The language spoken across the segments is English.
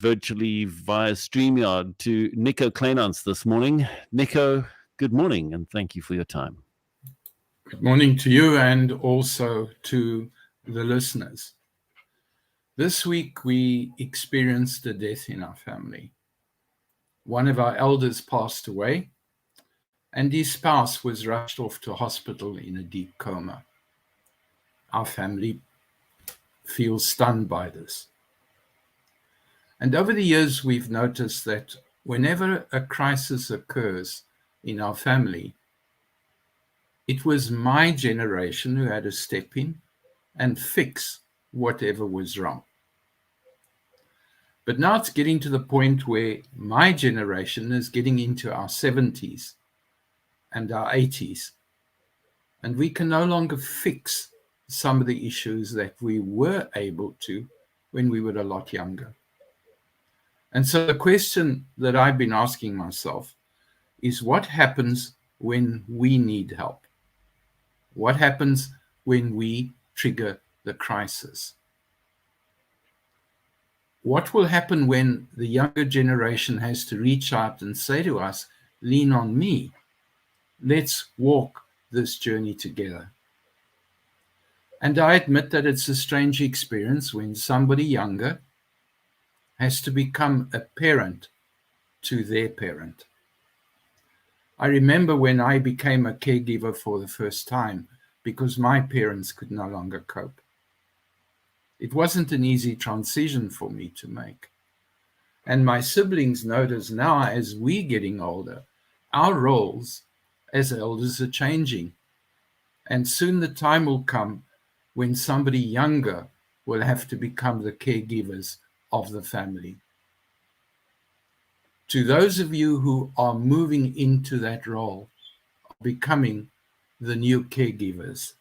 virtually via StreamYard to Nico Kleynhans this morning. Nico, good morning, and thank you for your time. Good morning to you and also to the listeners. This week we experienced a death in our family. One of our elders passed away, and his spouse was rushed off to hospital in a deep coma. Our family feels stunned by this. And over the years, we've noticed that whenever a crisis occurs in our family, it was my generation who had to step in and fix whatever was wrong. But now it's getting to the point where my generation is getting into our 70s and our 80s, and we can no longer fix some of the issues that we were able to when we were a lot younger. And so the question that I've been asking myself is, what happens when we need help? What happens when we trigger the crisis? What will happen when the younger generation has to reach out and say to us, lean on me, let's walk this journey together? And I admit that it's a strange experience when somebody younger has to become a parent to their parent. I remember when I became a caregiver for the first time because my parents could no longer cope. It wasn't an easy transition for me to make. And my siblings notice now, as we're getting older, our roles as elders are changing. And soon the time will come when somebody younger will have to become the caregivers of the family. To those of you who are moving into that role, becoming the new caregivers,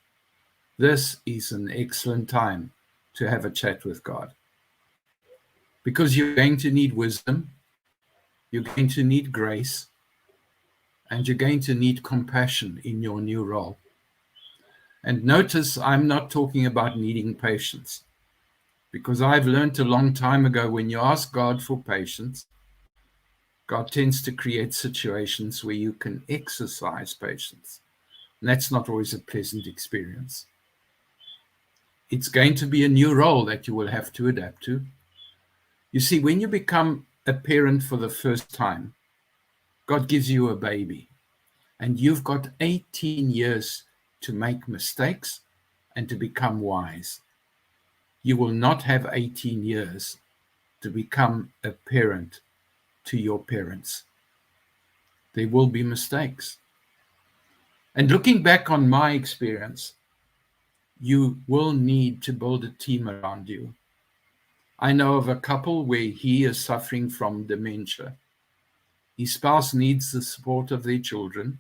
this is an excellent time to have a chat with God. Because you're going to need wisdom, you're going to need grace, and you're going to need compassion in your new role. And notice I'm not talking about needing patience, because I've learned a long time ago, when you ask God for patience, God tends to create situations where you can exercise patience. And that's not always a pleasant experience. It's going to be a new role that you will have to adapt to. You see, when you become a parent for the first time, God gives you a baby, and you've got 18 years to make mistakes and to become wise. You will not have 18 years to become a parent to your parents. There will be mistakes. And looking back on my experience, you will need to build a team around you. I know of a couple where he is suffering from dementia. His spouse needs the support of their children,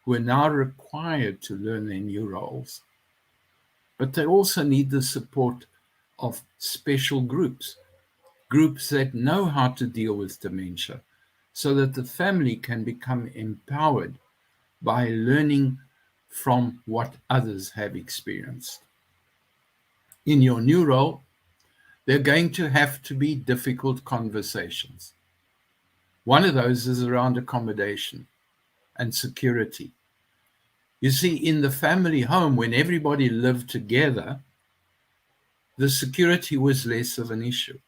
who are now required to learn their new roles. But they also need the support of special groups that know how to deal with dementia, so that the family can become empowered by learning from what others have experienced. In your new role, there are going to have to be difficult conversations. One of those is around accommodation and security. You see, in the family home, when everybody lived together, the security was less of an issue.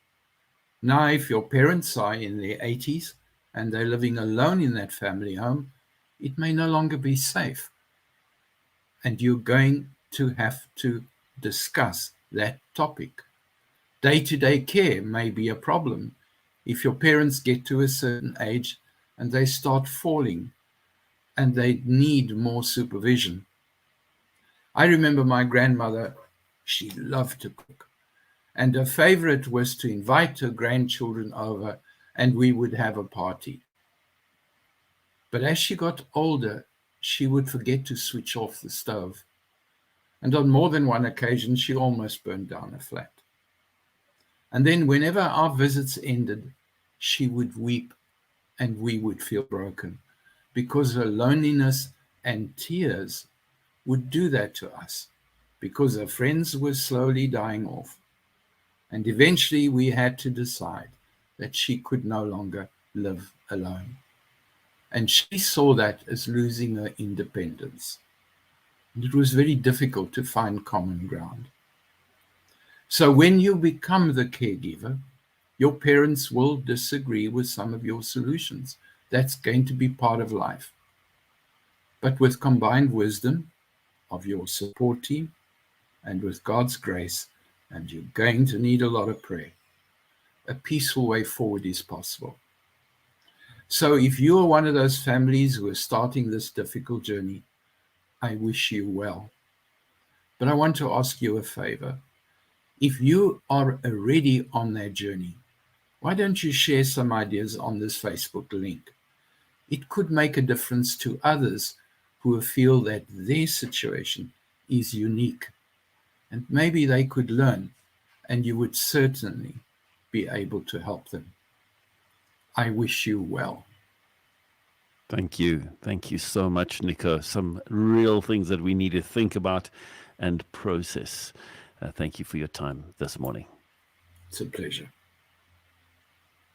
Now, if your parents are in their 80s and they're living alone in that family home, it may no longer be safe. And you're going to have to discuss that topic. Day-to-day care may be a problem if your parents get to a certain age and they start falling and they need more supervision. I remember my grandmother, she loved to cook. And her favorite was to invite her grandchildren over, and we would have a party. But as she got older, she would forget to switch off the stove. And on more than one occasion, she almost burned down a flat. And then whenever our visits ended, she would weep and we would feel broken, because her loneliness and tears would do that to us, because her friends were slowly dying off. And eventually we had to decide that she could no longer live alone. And she saw that as losing her independence. And it was very difficult to find common ground. So when you become the caregiver, your parents will disagree with some of your solutions. That's going to be part of life. But with combined wisdom of your support team and with God's grace, and you're going to need a lot of prayer, a peaceful way forward is possible. So if you are one of those families who are starting this difficult journey, I wish you well. But I want to ask you a favor. If you are already on that journey, why don't you share some ideas on this Facebook link? It could make a difference to others who feel that their situation is unique. And maybe they could learn, and you would certainly be able to help them. I wish you well. Thank you. Thank you so much, Nico. Some real things that we need to think about and process. Thank you for your time this morning. It's a pleasure.